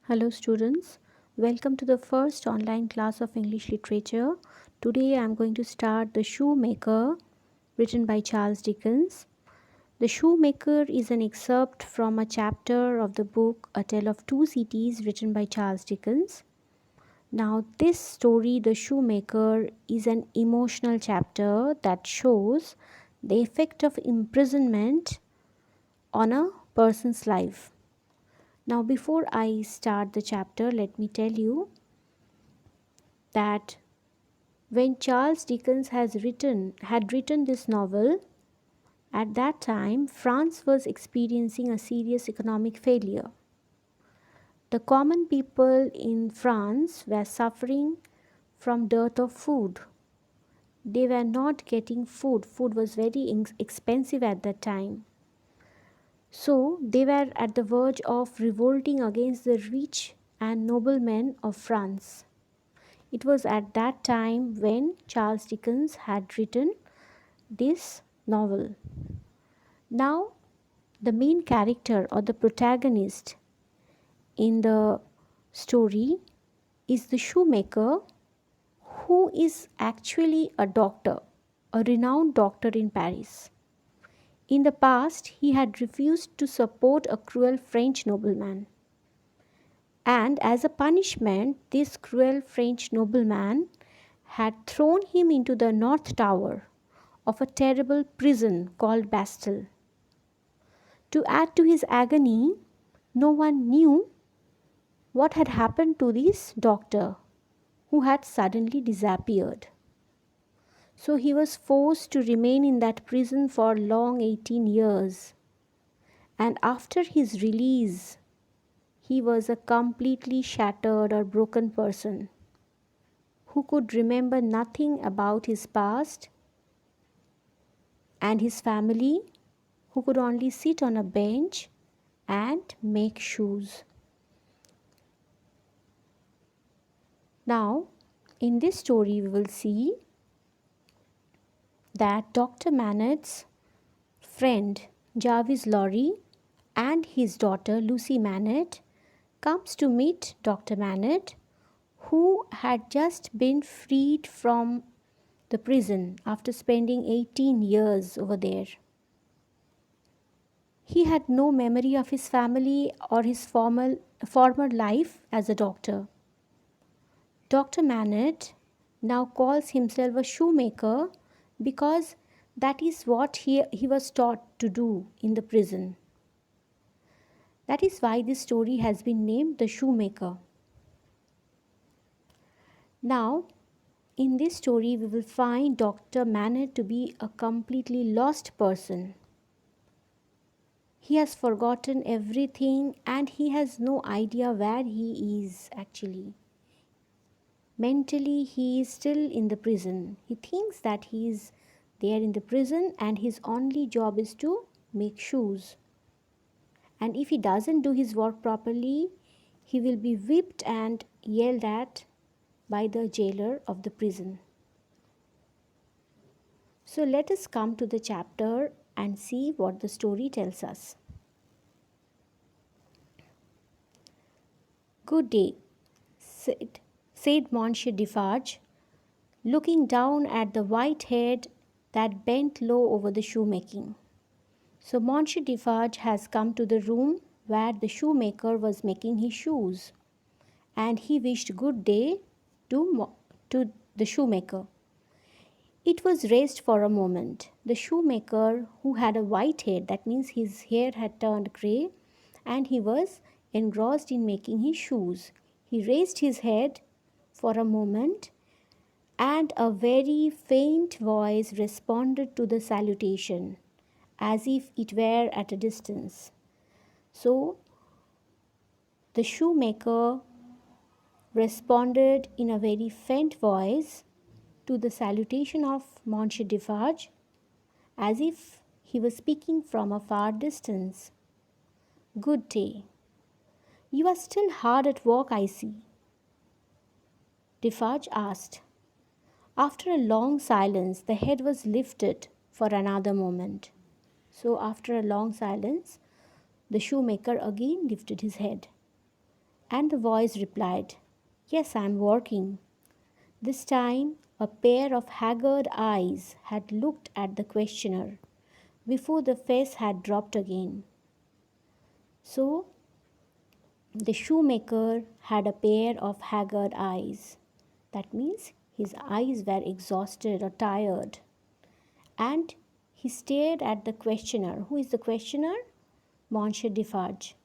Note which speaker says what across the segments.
Speaker 1: Hello, students. Welcome to the first online class of English literature. Today I am going to start The Shoemaker, written by Charles Dickens. The Shoemaker is an excerpt from a chapter of the book A Tale of Two Cities, written by Charles Dickens. Now, this story, The Shoemaker, is an emotional chapter that shows the effect of imprisonment on a person's life. Now, before I start the chapter, let me tell you that when Charles Dickens had written this novel, at that time France was experiencing a serious economic failure. The common people in France were suffering from dearth of food. They were not getting food. Food was very expensive at that time. So they were at the verge of revolting against the rich and noblemen of France. It was at that time when Charles Dickens had written this novel. Now, the main character or the protagonist in the story is the shoemaker, who is actually a doctor, a renowned doctor in Paris. In the past, he had refused to support a cruel French nobleman. And as a punishment, this cruel French nobleman had thrown him into the North Tower of a terrible prison called Bastille. To add to his agony, no one knew what had happened to this doctor who had suddenly disappeared. So he was forced to remain in that prison for long 18 years. And after his release, he was a completely shattered or broken person who could remember nothing about his past and his family, who could only sit on a bench and make shoes. Now, in this story, we will see that Dr. Manette's friend Jarvis Lorry and his daughter Lucy Manette comes to meet Dr. Manette, who had just been freed from the prison after spending 18 years over there. He had no memory of his family or his former life as a doctor. Dr. Manette now calls himself a shoemaker because that is what he was taught to do in the prison. That is why this story has been named The Shoemaker. Now, in this story, we will find Dr. Manette to be a completely lost person. He has forgotten everything and he has no idea where he is actually. Mentally, he is still in the prison. He thinks that he is there in the prison and his only job is to make shoes. And if he doesn't do his work properly, he will be whipped and yelled at by the jailer of the prison. So let us come to the chapter and see what the story tells us. Good day, said Monsieur Defarge, looking down at the white head that bent low over the shoemaking. So Monsieur Defarge has come to the room where the shoemaker was making his shoes, and he wished good day to the shoemaker. It was raised for a moment. The shoemaker, who had a white head, that means his hair had turned grey, and he was engrossed in making his shoes. He raised his head for a moment, and a very faint voice responded to the salutation, as if it were at a distance. So, the shoemaker responded in a very faint voice to the salutation of Monsieur Defarge, as if he was speaking from a far distance. Good day. You are still hard at work, I see, Defarge asked. After a long silence, the head was lifted for another moment. So, after a long silence, the shoemaker again lifted his head. And the voice replied, "Yes, I am working." This time, a pair of haggard eyes had looked at the questioner before the face had dropped again. So, the shoemaker had a pair of haggard eyes. That means his eyes were exhausted or tired. And he stared at the questioner. Who is the questioner? Monsieur Defarge.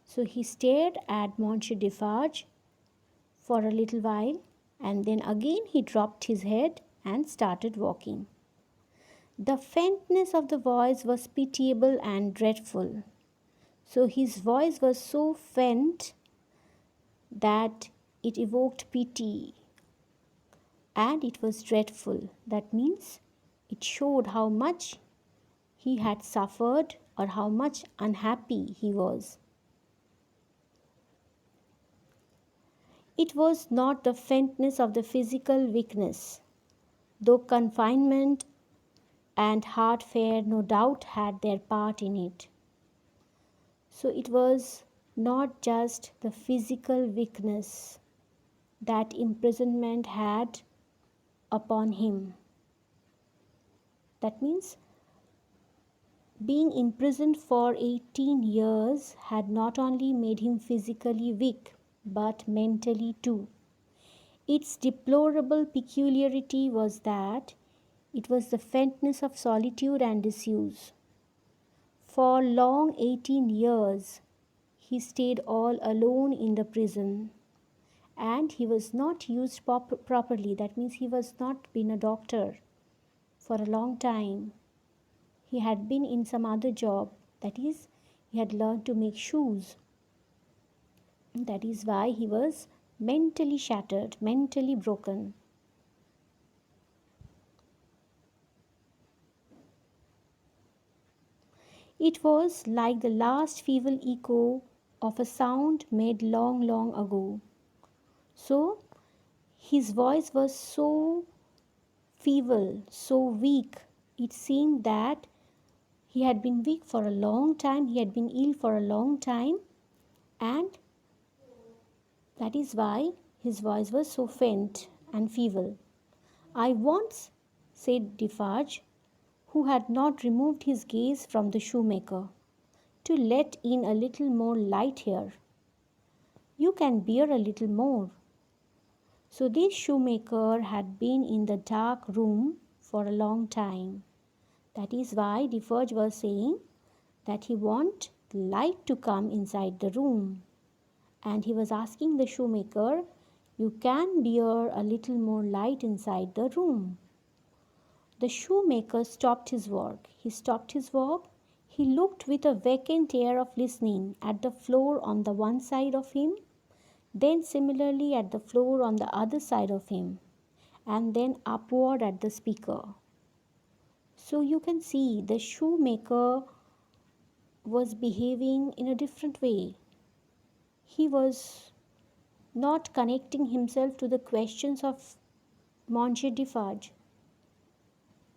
Speaker 1: So he stared at Monsieur Defarge for a little while, and then again he dropped his head and started walking. The faintness of the voice was pitiable and dreadful. So his voice was so faint that it evoked pity, and it was dreadful. That means it showed how much he had suffered or how much unhappy he was. It was not the faintness of the physical weakness, though confinement and heart fare no doubt had their part in it. So it was not just the physical weakness that imprisonment had upon him. That means being imprisoned for 18 years had not only made him physically weak, but mentally too. Its deplorable peculiarity was that it was the faintness of solitude and disuse. For long 18 years, he stayed all alone in the prison, and he was not used properly. That means he was not been a doctor for a long time. He had been in some other job. That is, he had learned to make shoes. That is why he was mentally shattered, mentally broken. It was like the last feeble echo of a sound made long, long ago. So, his voice was so feeble, so weak. It seemed that he had been weak for a long time, he had been ill for a long time, and that is why his voice was so faint and feeble. "I once," said Defarge, who had not removed his gaze from the shoemaker, "to let in a little more light here. You can bear a little more." So this shoemaker had been in the dark room for a long time. That is why Defarge was saying that he want light to come inside the room. And he was asking the shoemaker, "You can bear a little more light inside the room." The shoemaker stopped his work. He stopped his work. He looked with a vacant air of listening at the floor on the one side of him, then similarly at the floor on the other side of him, and then upward at the speaker. So you can see the shoemaker was behaving in a different way. He was not connecting himself to the questions of Monsieur Defarge.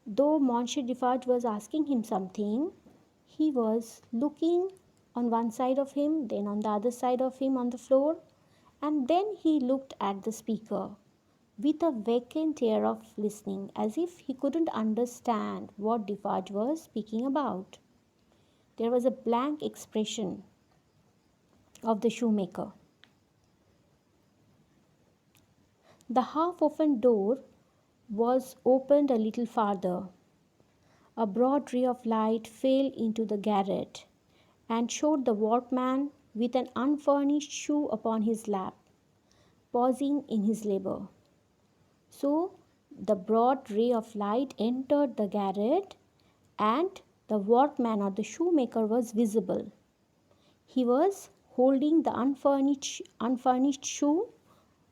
Speaker 1: Though Monsieur Defarge was asking him something, he was looking on one side of him, then on the other side of him on the floor, and then he looked at the speaker with a vacant air of listening, as if he couldn't understand what Defarge was speaking about. There was a blank expression of the shoemaker. The half-open door was opened a little farther. A broad ray of light fell into the garret and showed the workman with an unfurnished shoe upon his lap, pausing in his labor. So the broad ray of light entered the garret, and the workman or the shoemaker was visible. He was holding the unfurnished shoe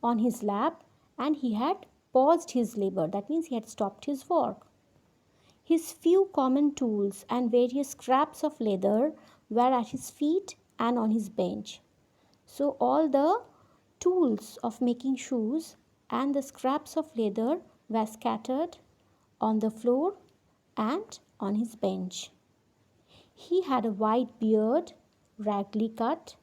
Speaker 1: on his lap, and he had paused his labor. That means he had stopped his work. His few common tools and various scraps of leather were at his feet and on his bench. So all the tools of making shoes and the scraps of leather were scattered on the floor and on his bench. He had a white beard, raggedly cut.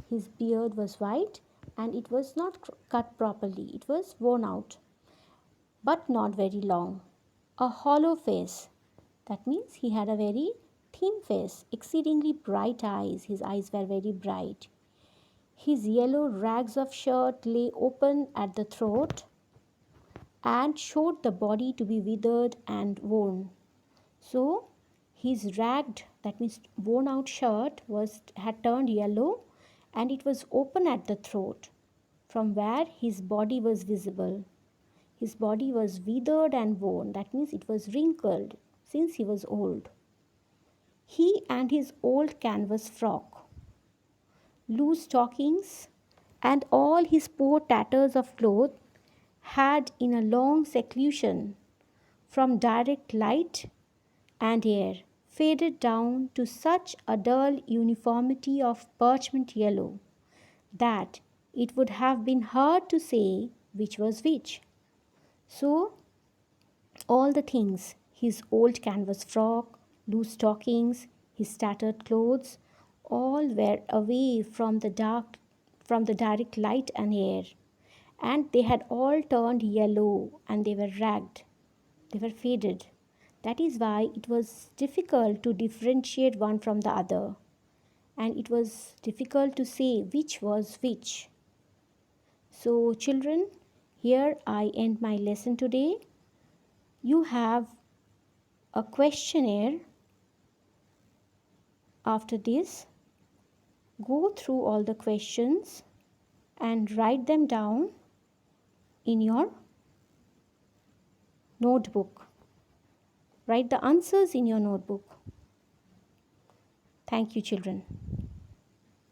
Speaker 1: His beard was white and it was not cut properly. It was worn out, but not very long. A hollow face. That means he had a very thin face, exceedingly bright eyes. His eyes were very bright. His yellow rags of shirt lay open at the throat and showed the body to be withered and worn. So his ragged, that means worn out shirt had turned yellow and it was open at the throat from where his body was visible. His body was withered and worn, that means it was wrinkled since he was old. He and his old canvas frock, loose stockings, and all his poor tatters of cloth had in a long seclusion from direct light and air faded down to such a dull uniformity of parchment yellow that it would have been hard to say which was which. So, all the things, his old canvas frock, loose stockings, his tattered clothes, all were away from the direct light and air, and they had all turned yellow and they were ragged, they were faded. That is why it was difficult to differentiate one from the other, and it was difficult to say which was which. So, children, here I end my lesson today. You have a questionnaire after this. Go through all the questions and write them down in your notebook. Write the answers in your notebook. Thank you, children.